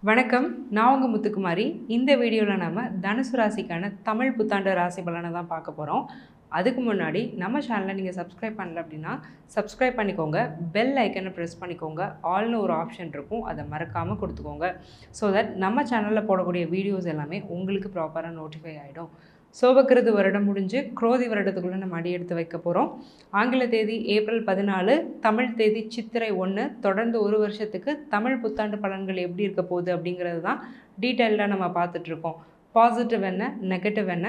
வணக்கம். நான் உங்க முத்துக்குமாரி. இந்த வீடியோவில் நம்ம தனுசு ராசிக்கான தமிழ் புத்தாண்டு ராசி பலனை தான் பார்க்க போகிறோம். அதுக்கு முன்னாடி நம்ம சேனலை நீங்கள் சப்ஸ்கிரைப் பண்ணல அப்படின்னா சப்ஸ்கிரைப் பண்ணிக்கோங்க. பெல் ஐக்கனை ப்ரெஸ் பண்ணிக்கோங்க. ஆல்னு ஒரு ஆப்ஷன் இருக்கும், அதை மறக்காமல் கொடுத்துக்கோங்க. ஸோ தட் நம்ம சேனலில் போடக்கூடிய வீடியோஸ் எல்லாமே உங்களுக்கு ப்ராப்பராக நோட்டிஃபை ஆகிடும். சோபக்கிருது வருடம் முடிஞ்சு குரோதி வருடத்துக்குள்ளே நம்ம அடி எடுத்து வைக்க போகிறோம். ஆங்கில தேதி ஏப்ரல் 14, தமிழ் தேதி சித்திரை 1. தொடர்ந்து ஒரு வருஷத்துக்கு தமிழ் புத்தாண்டு பலன்கள் எப்படி இருக்க போகுது அப்படிங்கிறது தான் டீட்டெயில்டாக நம்ம பார்த்துட்ருக்கோம். பாசிட்டிவ் என்ன, நெகட்டிவ் என்ன,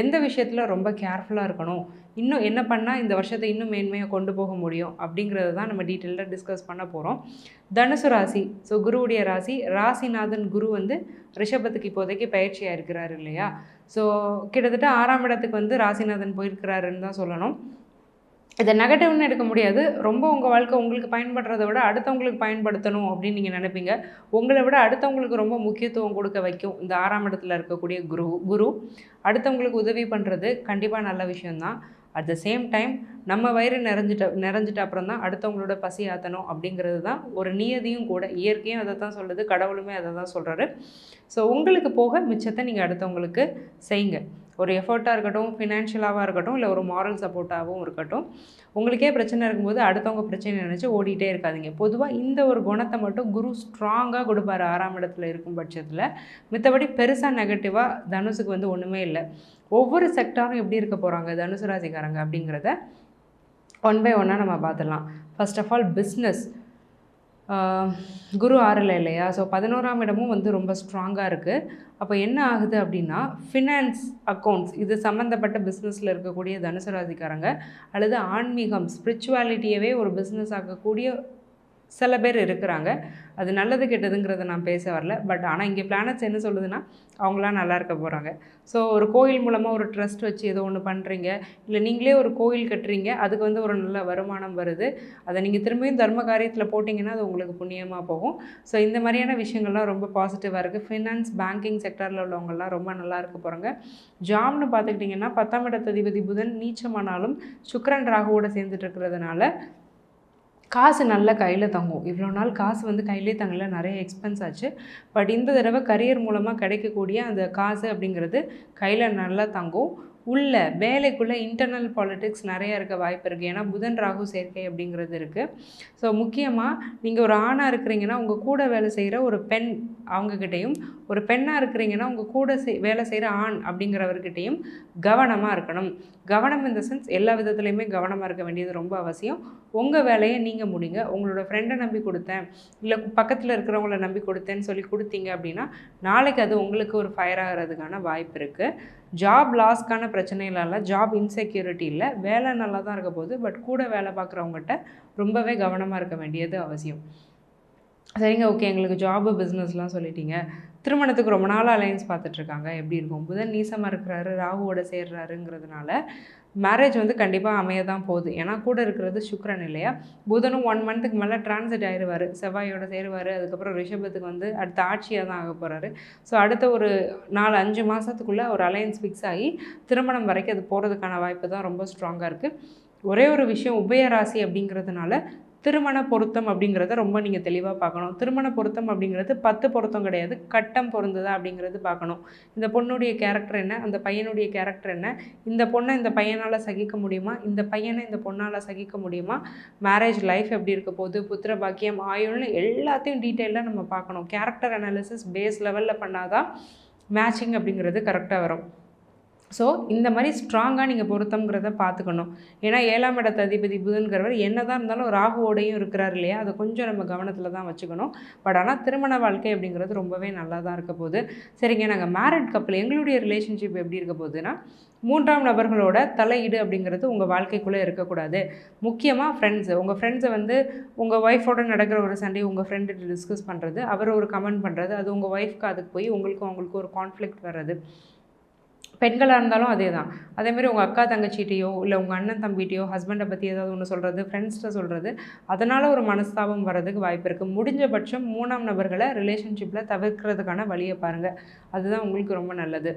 எந்த விஷயத்தில் ரொம்ப கேர்ஃபுல்லாக இருக்கணும், இன்னும் என்ன பண்ணால் இந்த வருஷத்தை இன்னும் மேன்மையாக கொண்டு போக முடியும் அப்படிங்கிறது தான் நம்ம டீட்டெயில்டாக டிஸ்கஸ் பண்ண போகிறோம். தனுசு ராசி, ஸோ குருவுடைய ராசி. ராசிநாதன் குரு வந்து ரிஷபத்துக்கு இப்போதைக்கு பயிற்சியாக இருக்கிறாரு இல்லையா? ஸோ கிட்டத்தட்ட 6ஆம் இடத்துக்கு ராசிநாதன் போயிருக்கிறாருன்னு தான் சொல்லணும். இதை நெகட்டிவ்னு எடுக்க முடியாது. ரொம்ப உங்கள் வாழ்க்கை உங்களுக்கு பயன்படுறதை விட அடுத்தவங்களுக்கு பயன்படுத்தணும் அப்படின்னு நீங்கள் நினைப்பீங்க. உங்களை விட அடுத்தவங்களுக்கு ரொம்ப முக்கியத்துவம் கொடுக்க வைக்கும் இந்த 6ஆம் இடத்துல இருக்கக்கூடிய குரு. அடுத்தவங்களுக்கு உதவி பண்ணுறது கண்டிப்பாக நல்ல விஷயந்தான். அட் த சேம் டைம் நம்ம வயிறு நிறைஞ்சிட்ட அப்புறம் தான் அடுத்தவங்களோட பசி ஆற்றணும் அப்படிங்கிறது தான் ஒரு நியதியும் கூட. இயற்கையும் அதை தான் சொல்லுது, கடவுளுமே அதை தான் சொல்கிறாரு. ஸோ உங்களுக்கு போக மிச்சத்தை நீங்கள் அடுத்தவங்களுக்கு செய்யுங்க. ஒரு எஃபர்ட்டாக இருக்கட்டும், ஃபினான்ஷியலாகவும் இருக்கட்டும், இல்லை ஒரு மாரல் சப்போர்ட்டாகவும் இருக்கட்டும். உங்களுக்கே பிரச்சனை இருக்கும்போது அடுத்தவங்க பிரச்சனை நினச்சி ஓடிட்டே இருக்காதிங்க. பொதுவாக இந்த ஒரு குணத்தை மட்டும் குரு ஸ்ட்ராங்காக கொடுப்பார் 6ஆம் இடத்துல இருக்கும் பட்சத்தில். மித்தபடி பெருசாக நெகட்டிவாக தனுசுக்கு ஒன்றுமே இல்லை. ஒவ்வொரு செக்டாரும் எப்படி இருக்க போகிறாங்க தனுசு ராசிக்காரங்க அப்படிங்கிறத ஒன் பை ஒன்னாக நம்ம பார்த்துடலாம். First of all business. குரு 6ல் இல்லையா? ஸோ 11ஆம் இடமும் ரொம்ப ஸ்ட்ராங்காக இருக்குது. அப்போ என்ன ஆகுது அப்படின்னா, ஃபினான்ஸ், அக்கௌண்ட்ஸ் இது சம்மந்தப்பட்ட பிஸ்னஸில் இருக்கக்கூடிய தனுசு ராசிக்காரங்க, அல்லது ஆன்மீகம், ஸ்பிரிச்சுவாலிட்டியவே ஒரு பிஸ்னஸ் ஆக்கக்கூடிய சில பேர் இருக்கிறாங்க. அது நல்லது கெட்டதுங்கிறத நான் பேச வரல. பட் ஆனால் இங்கே பிளானட்ஸ் என்ன சொல்லுதுன்னா, அவங்களாம் நல்லா இருக்க போகிறாங்க. ஸோ ஒரு கோயில் மூலமாக ஒரு ட்ரஸ்ட் வச்சு ஏதோ ஒன்று பண்ணுறீங்க, இல்லை நீங்களே ஒரு கோயில் கட்டுறீங்க, அதுக்கு ஒரு நல்ல வருமானம் வருது. அதை நீங்கள் திரும்பியும் தர்ம காரியத்தில் போட்டிங்கன்னா அது உங்களுக்கு புண்ணியமாக போகும். ஸோ இந்த மாதிரியான விஷயங்கள்லாம் ரொம்ப பாசிட்டிவாக இருக்குது. ஃபினான்ஸ், பேங்கிங் செக்டரில் உள்ளவங்கள்லாம் ரொம்ப நல்லா இருக்க போகிறாங்க. ஜாப்னு பார்த்துக்கிட்டிங்கன்னா 10ஆம் இடத்ததிபதி புதன் நீச்சமானாலும் சுக்கிரன் ராகுவோடு சேர்ந்துட்டு இருக்கிறதுனால காசு நல்லா கையில் தங்கும். இவ்வளோ நாள் காசு கையிலே தங்கல, நிறைய எக்ஸ்பென்ஸ் ஆச்சு. பட் இந்த தடவை கரியர் மூலமாக கிடைக்கக்கூடிய அந்த காசு அப்படிங்கிறது கையில் நல்லா தங்கும். உள்ள வேலைக்குள்ளே இன்டர்னல் பாலிட்டிக்ஸ் நிறையா இருக்க வாய்ப்பு இருக்குது. ஏன்னா புதன் ராகு சேர்க்கை அப்படிங்கிறது இருக்குது. ஸோ முக்கியமாக நீங்கள் ஒரு ஆணாக இருக்கிறீங்கன்னா உங்கள் கூட வேலை செய்கிற ஒரு பெண் அவங்கக்கிட்டையும், ஒரு பெண்ணாக இருக்கிறீங்கன்னா உங்கள் கூட வேலை செய்கிற ஆண் அப்படிங்கிறவர்கிட்டையும் கவனமாக இருக்கணும். கவனம் இந்த சென்ஸ் எல்லா விதத்துலையுமே கவனமாக இருக்க வேண்டியது ரொம்ப அவசியம். உங்கள் வேலையை நீங்கள் முடிங்க. உங்களோட ஃப்ரெண்டை நம்பி கொடுத்தேன், இல்லை பக்கத்தில் இருக்கிறவங்கள நம்பி கொடுத்தேன்னு சொல்லி கொடுத்தீங்க அப்படின்னா நாளைக்கு அது உங்களுக்கு ஒரு ஃபயர் ஆகிறதுக்கான வாய்ப்பு இருக்குது. ஜாப் லாஸ்க்கான பிரச்சனையில, ஜாப் இன்செக்யூரிட்டி இல்லை, வேலை நல்லா தான் இருக்க போகுது. பட் கூட வேலை பார்க்குறவங்ககிட்ட ரொம்பவே கவனமாக இருக்க வேண்டியது அவசியம். சரிங்க, ஓகே, எங்களுக்கு ஜாபு பிஸ்னஸ்லாம் சொல்லிட்டீங்க. திருமணத்துக்கு ரொம்ப நாள் அலையன்ஸ் பார்த்துட்ருக்காங்க, எப்படி இருக்கும்? புதன் நீசமாக இருக்கிறாரு, ராகுவோட சேர்றாருங்கிறதுனால மேரேஜ் கண்டிப்பாக அமைய தான் போகுது. ஏன்னா கூட இருக்கிறது சுக்கிரன் இல்லையா? புதனும் 1 மந்த்துக்கு மேலே டிரான்சிட் ஆயிடுவார், செவ்வாயோட சேருவார். அதுக்கப்புறம் ரிஷபத்துக்கு அடுத்த ஆட்சியாக தான் ஆக போகிறாரு. ஸோ அடுத்த ஒரு 4-5 மாதத்துக்குள்ளே ஒரு அலையன்ஸ் ஃபிக்ஸ் ஆகி திருமணம் வரைக்கும் அது போகிறதுக்கான வாய்ப்பு தான் ரொம்ப ஸ்ட்ராங்காக இருக்குது. ஒரே ஒரு விஷயம், உபயராசி அப்படிங்கிறதுனால திருமண பொருத்தம் அப்படிங்கிறத ரொம்ப நீங்கள் தெளிவாக பார்க்கணும். திருமண பொருத்தம் அப்படிங்கிறது 10 பொருத்தம் கிடையாது, கட்டம் பொருந்துதா அப்படிங்கிறது பார்க்கணும். இந்த பொண்ணுடைய கேரக்டர் என்ன, அந்த பையனுடைய கேரக்டர் என்ன, இந்த பொண்ணை இந்த பையனால் சகிக்க முடியுமா, இந்த பையனை இந்த பொண்ணால் சகிக்க முடியுமா, மேரேஜ் லைஃப் எப்படி இருக்க போகுது, புத்திர பாக்கியம், ஆயுள்னு எல்லாத்தையும் டீட்டெயிலாக நம்ம பார்க்கணும். கேரக்டர் அனாலிசிஸ் பேஸ் லெவலில் பண்ணாதான் மேட்சிங் அப்படிங்கிறது கரெக்டாக வரும். ஸோ இந்த மாதிரி ஸ்ட்ராங்காக நீங்கள் பொருத்தங்கிறத பார்த்துக்கணும். ஏன்னா 7ஆம் இடத்த அதிபதி புதன்கிறவர் என்ன தான் இருந்தாலும் ராகுவோடையும் இருக்கிறார் இல்லையா? அதை கொஞ்சம் நம்ம கவனத்தில் தான் வச்சுக்கணும். பட் ஆனால் திருமண வாழ்க்கை அப்படிங்கிறது ரொம்பவே நல்லா தான் இருக்க போகுது. சரிங்க, நாங்கள் மேரிட் கப்பல், எங்களுடைய ரிலேஷன்ஷிப் எப்படி இருக்க போகுதுன்னா, 3ஆம் நபர்களோட தலையீடு அப்படிங்கிறது உங்கள் வாழ்க்கைக்குள்ளே இருக்கக்கூடாது. முக்கியமாக ஃப்ரெண்ட்ஸு, உங்கள் ஃப்ரெண்ட்ஸை உங்கள் ஒய்ஃபோட நடக்கிற ஒரு சண்டே உங்கள் ஃப்ரெண்டு டிஸ்கஸ் பண்ணுறது, அவர் ஒரு கமெண்ட் பண்ணுறது, அது உங்கள் ஒய்ஃப்க்கு அதுக்கு போய் அவங்களுக்கும் ஒரு கான்ஃப்ளிக்ட் வர்றது. பெண்களாக இருந்தாலும் அதே தான். அதேமாதிரி உங்கள் அக்கா தங்கச்சிட்டையோ, இல்லை உங்கள் அண்ணன் தம்பிகிட்டையோ ஹஸ்பண்டை பற்றி ஏதாவது ஒன்று சொல்கிறது, ஃப்ரெண்ட்ஸ்கிட்ட சொல்கிறது, அதனால் ஒரு மனஸ்தாபம் வர்றதுக்கு வாய்ப்பு இருக்குது. முடிஞ்சபட்சம் 3ஆம் நபர்களை ரிலேஷன்ஷிப்பில் தவிர்க்கிறதுக்கான வழியை பாருங்கள். அதுதான் உங்களுக்கு ரொம்ப நல்லது.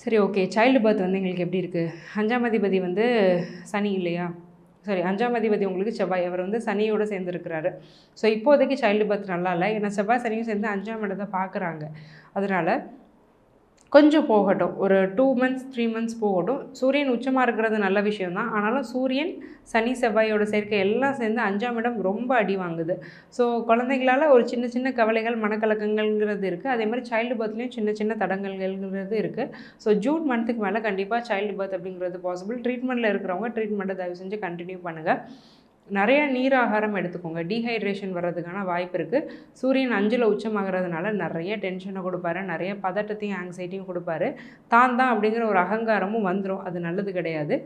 சரி, ஓகே, சைல்டு பர்த் எங்களுக்கு எப்படி இருக்குது? 5ஆம் அதிபதி சனி இல்லையா? சாரி 5ஆம் அதிபதி உங்களுக்கு செவ்வாய், அவர் வந்து சனியோடு சேர்ந்துருக்கிறாரு. ஸோ இப்போதைக்கு சைல்டு பர்த் நல்லா இல்லை, ஏன்னா செவ்வாய் சனியும் சேர்ந்து 5ஆம் இடத்தை பார்க்குறாங்க. அதனால் கொஞ்சம் போகட்டும், ஒரு 2 மந்த்ஸ் 3 மந்த்ஸ் போகட்டும். சூரியன் உச்சமாக இருக்கிறது நல்ல விஷயம் தான். ஆனாலும் சூரியன் சனி செவ்வாயோட சேர்க்கை எல்லாம் சேர்ந்து 5ஆம் இடம் ரொம்ப அடி வாங்குது. ஸோ குழந்தைங்களால் ஒரு சின்ன சின்ன கவலைகள் மனக்கலக்கங்கள்ங்கிறது இருக்குது. அதே மாதிரி சைல்டு பர்த்லேயும் சின்ன சின்ன தடங்கல்கள்ங்கிறது இருக்குது. ஸோ ஜூன் மந்த்துக்கு மேலே கண்டிப்பாக சைல்டு பர்த் அப்படிங்கிறது பாசிபிள். ட்ரீட்மெண்ட்டில் இருக்கிறவங்க ட்ரீட்மெண்ட்டை தயவு செஞ்சு கண்டினியூ பண்ணுங்கள். நிறைய நீர் ஆகாரம் எடுத்துக்கோங்க, டீஹைட்ரேஷன் வர்றதுக்கான வாய்ப்பு இருக்குது. சூரியன் 5ல் உச்சமாகிறதுனால நிறைய டென்ஷனை கொடுப்பாரு, நிறைய பதட்டத்தையும் ஆங்ஸைட்டியும் கொடுப்பாரு. தான் அப்படிங்கிற ஒரு அகங்காரமும் வந்துடும், அது நல்லது கிடையாது.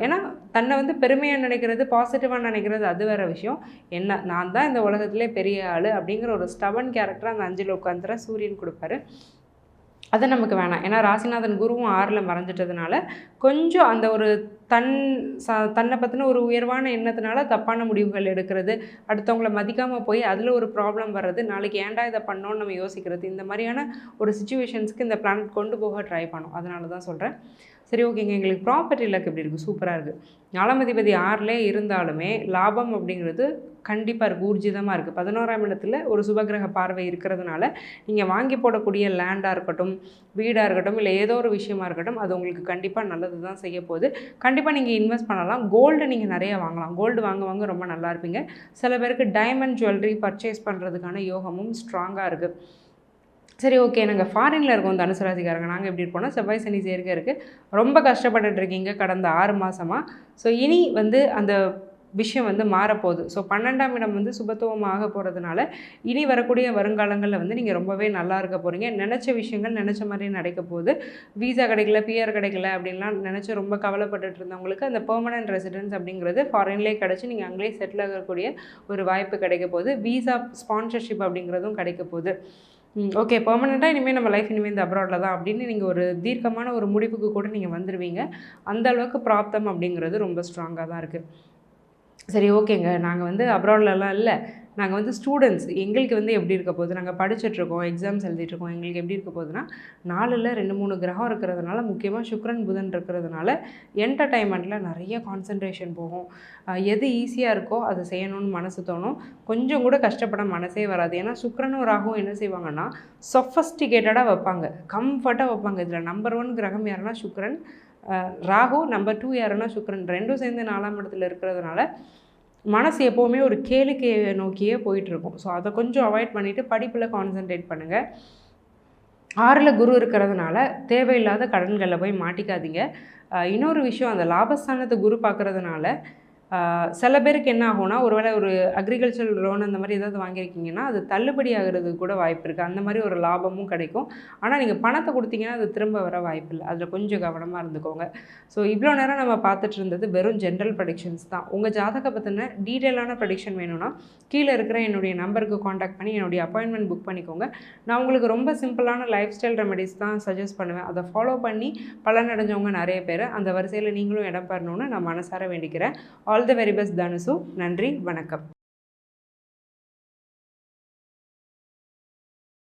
ஏன்னா தன்னை வந்து பெருமையாக நினைக்கிறது, பாசிட்டிவாக நினைக்கிறது அது வேறு விஷயம். என்ன நான் தான் இந்த உலகத்திலே பெரிய ஆள் அப்படிங்கிற ஒரு ஸ்டபன் கேரக்டர் அந்த 5ல் உட்காந்துற சூரியன் கொடுப்பாரு. அது நமக்கு வேணாம். ஏன்னா ராசிநாதன் குருவும் 6ல் மறைஞ்சிட்டதுனால கொஞ்சம் அந்த ஒரு தன்னை பற்றின ஒரு உயர்வான எண்ணத்தினால தப்பான முடிவுகள் எடுக்கிறது, அடுத்தவங்கள மதிக்காமல் போய் அதில் ஒரு ப்ராப்ளம் வர்றது, நாளைக்கு ஏன்டா இதை பண்ணோன்னு நம்ம யோசிக்கிறது, இந்த மாதிரியான ஒரு சிச்சுவேஷன்ஸ்க்கு இந்த பிளானட் கொண்டு போக ட்ரை பண்ணும். அதனால தான் சொல்கிறேன். சரி, ஓகேங்க. எங்களுக்கு ப்ராப்பர்ட்டி லக் எப்படி இருக்குது? சூப்பராக இருக்குது. 4ஆம் அதிபதி 6லே இருந்தாலுமே லாபம் அப்படிங்கிறது கண்டிப்பாக இருக்குது, ஊர்ஜிதமாக இருக்குது. 11ஆம் இடத்துல ஒரு சுபகிரக பார்வை இருக்கிறதுனால நீங்கள் வாங்கி போடக்கூடிய லேண்டாக இருக்கட்டும், வீடாக இருக்கட்டும், இல்லை ஏதோ ஒரு விஷயமா இருக்கட்டும், அது உங்களுக்கு கண்டிப்பாக நல்லது தான் செய்ய போகுது. கண்டிப்பாக நீங்கள் இன்வெஸ்ட் பண்ணலாம். கோல்டு நீங்கள் நிறைய வாங்கலாம். கோல்டு வாங்க ரொம்ப நல்லா இருப்பீங்க. சில பேருக்கு டைமண்ட் ஜுவல்லரி பர்ச்சேஸ் பண்ணுறதுக்கான யோகமும் ஸ்ட்ராங்காக இருக்குது. சரி, ஓகே. நாங்கள் ஃபாரினில் இருக்கோம் தனுசு ராசிக்காரங்க. நாங்கள் எப்படி இருப்போம்னா செவ்வாய் சனி சேர்க்கை இருக்குது. ரொம்ப கஷ்டப்பட்டுட்ருக்கீங்க கடந்த 6 மாதமாக. ஸோ இனி வந்து அந்த விஷயம் வந்து மாறப்போகுது. ஸோ 12ஆம் இடம் வந்து சுபத்துவமாக போகிறதுனால இனி வரக்கூடிய வருங்காலங்களில் வந்து நீங்கள் ரொம்பவே நல்லா இருக்க போகிறீங்க. நினச்ச விஷயங்கள் நினச்ச மாதிரி நடக்க போகுது. வீசா கிடைக்கல, பிஆர் கிடைக்கல அப்படின்லாம் நினச்சி ரொம்ப கவலைப்பட்டுட்டு இருந்தவங்களுக்கு அந்த பெர்மனன்ட் ரெசிடென்ஸ் அப்படிங்கிறது ஃபாரின்லேயே கிடச்சி நீங்கள் அங்கேயே செட்டில் ஆகக்கூடிய ஒரு வாய்ப்பு கிடைக்க போகுது. வீசா ஸ்பான்சர்ஷிப் அப்படிங்கிறதும் கிடைக்க போகுது. ஓகே, பெர்மனெண்ட்டாக இனிமேல் நம்ம லைஃப் இனிமேல் இந்த அப்ராடில் தான் அப்படின்னு நீங்கள் ஒரு தீர்க்கமான ஒரு முடிவுக்கு கூட நீங்கள் வந்துடுவீங்க. அந்த அளவுக்கு பிராப்தம் அப்படிங்கிறது ரொம்ப ஸ்ட்ராங்காக தான் இருக்குது. சரி, ஓகேங்க. நாங்கள் வந்து அப்ராட்லலாம் இல்லை, நாங்கள் வந்து ஸ்டூடெண்ட்ஸ். எங்களுக்கு வந்து எப்படி இருக்க போகுது, நாங்கள் படிச்சுட்ருக்கோம், எக்ஸாம்ஸ் எழுதிட்டுருக்கோம். எங்களுக்கு எப்படி இருக்க போகுதுன்னா 4ல் 2-3 கிரகம் இருக்கிறதுனால, முக்கியமாக சுக்கிரன் புதன் இருக்கிறதுனால என்டர்டைன்மெண்ட்டில் நிறைய கான்சன்ட்ரேஷன் போகும். எது ஈஸியாக இருக்கோ அதை செய்யணும்னு மனசு தோணும். கொஞ்சம் கூட கஷ்டப்பட மனசே வராது. ஏன்னா சுக்கிரனும் ராகுவும் என்ன செய்வாங்கன்னா சொஃபஸ்டிகேட்டடாக வைப்பாங்க, கம்ஃபர்ட்டாக வைப்பாங்க. இதில் நம்பர் 1 கிரகம் யாருன்னா சுக்கிரன், ராகு. நம்பர் 2 யாருன்னா சுக்கிரன். ரெண்டும் சேர்ந்து 4ஆம் இடத்துல இருக்கிறதுனால மனசு எப்போவுமே ஒரு கேளிக்கையை நோக்கியே போயிட்டுருக்கும். ஸோ அதை கொஞ்சம் அவாய்ட் பண்ணிவிட்டு படிப்பில் கான்சன்ட்ரேட் பண்ணுங்கள். 6ல் குரு இருக்கிறதுனால தேவையில்லாத கடன்களில் போய் மாட்டிக்காதீங்க. இன்னொரு விஷயம், அந்த லாபஸ்தானத்தை குரு பார்க்குறதுனால சில பேருக்கு என்ன ஆகும்னா, ஒருவேளை ஒரு அக்ரிகல்ச்சர் லோன் அந்த மாதிரி ஏதாவது வாங்கியிருக்கீங்கன்னா அது தள்ளுபடி ஆகிறதுக்கு கூட வாய்ப்பு இருக்குது. அந்த மாதிரி ஒரு லாபமும் கிடைக்கும். ஆனால் நீங்கள் பணத்தை கொடுத்தீங்கன்னா அது திரும்ப வர வாய்ப்பு இல்லை. அதில் கொஞ்சம் கவனமாக இருந்துக்கோங்க. ஸோ இவ்வளோ நேரம் நம்ம பார்த்துட்டு இருந்தது வெறும் ஜென்ரல் ப்ரெடிக்ஷன்ஸ் தான். உங்கள் ஜாதக பற்றின டீட்டெயிலான ப்ரெடிக்ஷன் வேணும்னா கீழே இருக்கிற என்னுடைய நம்பருக்கு காண்டாக்ட் பண்ணி என்னுடைய அப்பாயின்மெண்ட் புக் பண்ணிக்கோங்க. நான் உங்களுக்கு ரொம்ப சிம்பிளான லைஃப் ஸ்டைல் ரெமெடிஸ் தான் சஜஸ்ட் பண்ணுவேன். அதை ஃபாலோ பண்ணி பலனடைஞ்சவங்க நிறைய பேர். அந்த வரிசையில் நீங்களும் இடம் பெறணும்னு நான் மனசார வேண்டிக்கிறேன். ஆல் தி வெரி பெஸ்ட் தனுசு. நன்றி, வணக்கம்.